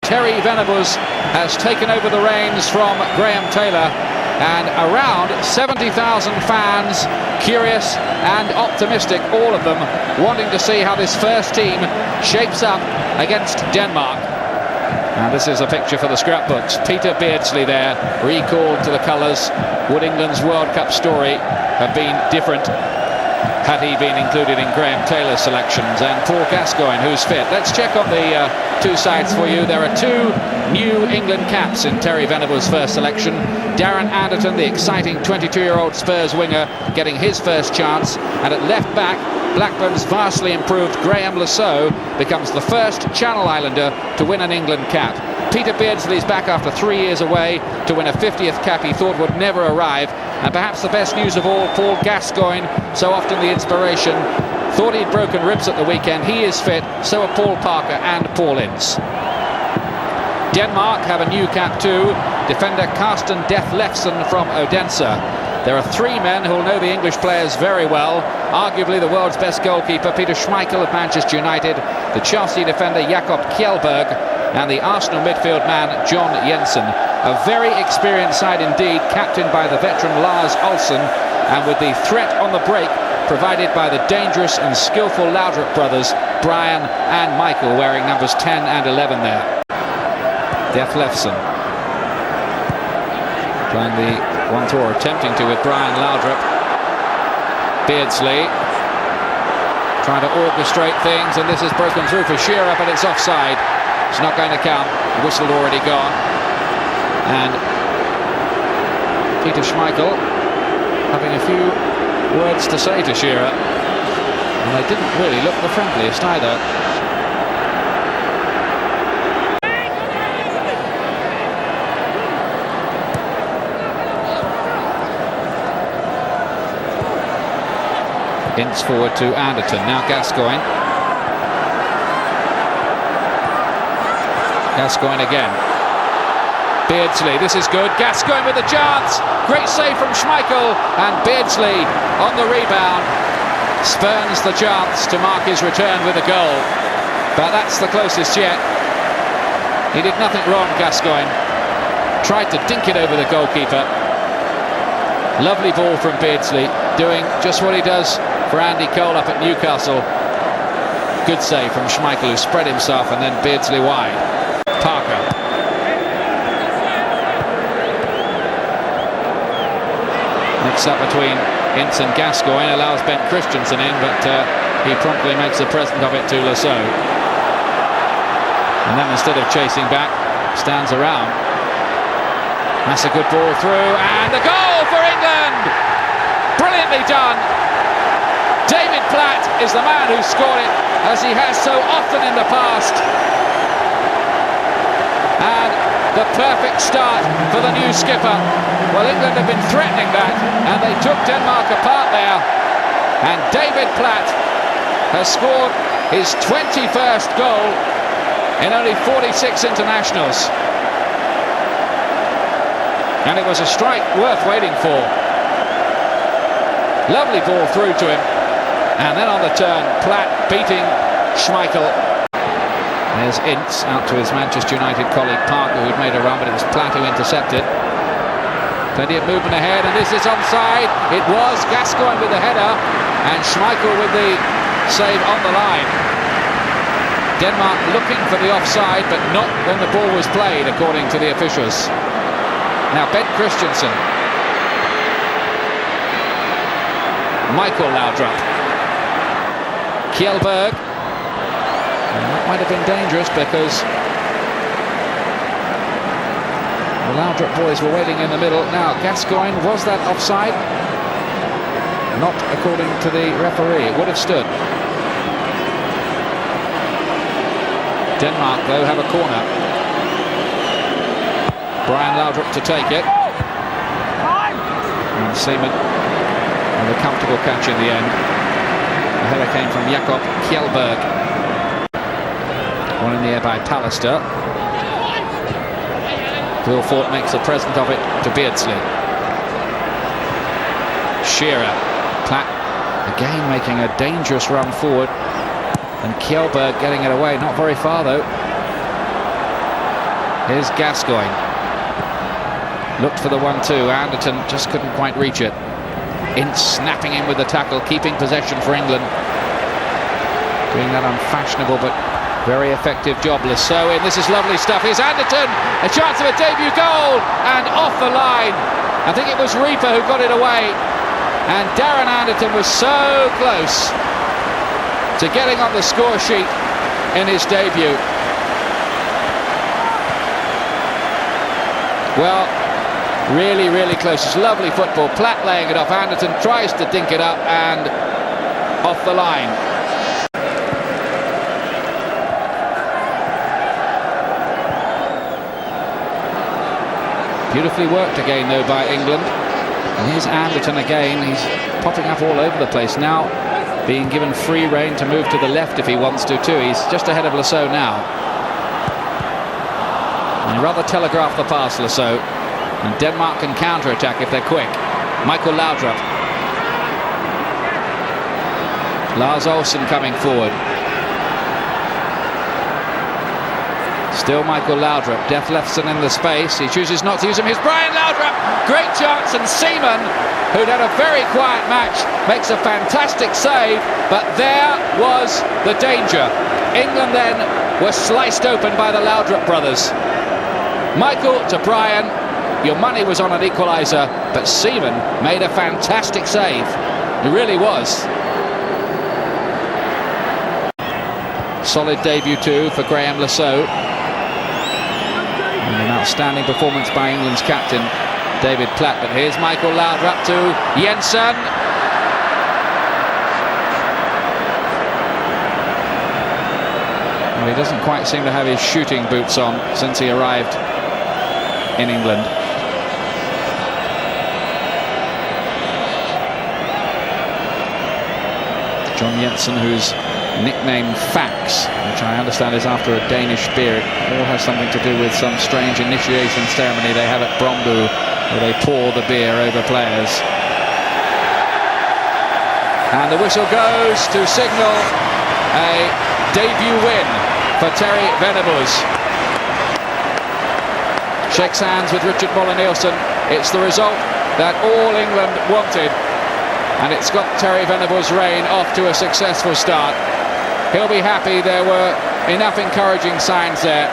Terry Venables has taken over the reins from Graham Taylor, and around 70,000 fans, curious and optimistic, all of them wanting to see how this first team shapes up against Denmark. And this is a picture for the scrapbooks. Peter Beardsley there, recalled to the colours. Would England's World Cup story have been different had he been included in Graham Taylor's selections? And Paul Gascoigne, who's fit. Let's check on the two sides for you. There are two new England caps in Terry Venables' first selection. Darren Anderton, the exciting 22-year-old Spurs winger, getting his first chance. And at left back, Blackburn's vastly improved Graham Lasso becomes the first Channel Islander to win an England cap. Peter Beardsley's back after 3 years away to win a 50th cap he thought would never arrive. And perhaps the best news of all, Paul Gascoigne, so often the inspiration, thought he'd broken ribs at the weekend. He is fit, so are Paul Parker and Paul Ince. Denmark have a new cap too, defender Carsten Detlefsen from Odense. There are three men who'll know the English players very well. Arguably the world's best goalkeeper, Peter Schmeichel of Manchester United, the Chelsea defender Jakob Kjellberg, and the Arsenal midfield man John Jensen. A very experienced side indeed, captained by the veteran Lars Olsen, and with the threat on the break provided by the dangerous and skillful Laudrup brothers, Brian and Michael, wearing numbers 10 and 11 there. Detlefsen playing the one-throw, or attempting to, with Brian Laudrup. Beardsley trying to orchestrate things, and this is broken through for Shearer, but it's offside. It's not going to count. The whistle already gone. And Peter Schmeichel having a few words to say to Shearer, and they didn't really look the friendliest either. Ince forward to Anderton. Now Gascoigne. Gascoigne again. Beardsley, this is good. Gascoigne with a chance. Great save from Schmeichel, and Beardsley on the rebound spurns the chance to mark his return with a goal. But that's the closest yet. He did nothing wrong, Gascoigne. Tried to dink it over the goalkeeper. Lovely ball from Beardsley, doing just what he does for Andy Cole up at Newcastle. Good save from Schmeichel, who spread himself, and then Beardsley wide. Parker. Mix up between Ince and Gascoigne, allows Ben Christensen in, but he promptly makes a present of it to Lasso. And then instead of chasing back, stands around. That's a good ball through, and a goal for England! Brilliantly done! David Platt is the man who scored it, as he has so often in the past. And the perfect start for the new skipper. Well, England have been threatening that, and they took Denmark apart there. And David Platt has scored his 21st goal in only 46 internationals. And it was a strike worth waiting for. Lovely ball through to him. And then on the turn, Platt beating Schmeichel. There's Ince out to his Manchester United colleague Parker, who'd made a run, but it was Platt who intercepted. Plenty of movement ahead, and this is onside. It was Gascoigne with the header, and Schmeichel with the save on the line. Denmark looking for the offside, but not when the ball was played, according to the officials. Now Ben Christensen. Michael Laudrup. Kjellberg. And that might have been dangerous, because the Laudrup boys were waiting in the middle. Now Gascoigne, was that offside? Not according to the referee. It would have stood. Denmark, though, have a corner. Brian Laudrup to take it. And Seaman with a comfortable catch in the end. The header came from Jakob Kjellberg. One in the air by Pallister. Wilford makes a present of it to Beardsley. Shearer. Platt again making a dangerous run forward. And Kjellberg getting it away. Not very far though. Here's Gascoigne. Looked for the 1-2. Anderton just couldn't quite reach it. Ince snapping in with the tackle, keeping possession for England. Doing that unfashionable but very effective job. Lasso in. This is lovely stuff. Here's Anderton. A chance of a debut goal. And off the line. I think it was Reaper who got it away. And Darren Anderton was so close to getting on the score sheet in his debut. Well, really, really close. It's lovely football. Platt laying it off. Anderton tries to dink it up and off the line. Beautifully worked again, though, by England. And here's Anderton again. He's popping up all over the place now, being given free rein to move to the left if he wants to, too. He's just ahead of Lasso now. And rather telegraph the pass, Lasso. And Denmark can counter-attack if they're quick. Michael Laudrup. Lars Olsen coming forward. Still Michael Laudrup. Def Lefson in the space. He chooses not to use him. Here's Brian Laudrup. Great chance, and Seaman, who'd had a very quiet match, makes a fantastic save. But there was the danger. England then were sliced open by the Laudrup brothers. Michael to Brian. Your money was on an equaliser, but Seaman made a fantastic save. He really was. Solid debut too for Graham Lasso. And an outstanding performance by England's captain, David Platt. But here's Michael Laudrup to Jensen. Well, he doesn't quite seem to have his shooting boots on since he arrived in England. John Jensen, who's nicknamed Fax, which I understand is after a Danish beer. It all has something to do with some strange initiation ceremony they have at Brombu, where they pour the beer over players. And the whistle goes to signal a debut win for Terry Venables. Shakes hands with Richard Moller-Nielsen. It's the result that all England wanted, and it's got Terry Venables' reign off to a successful start. He'll be happy. There were enough encouraging signs there.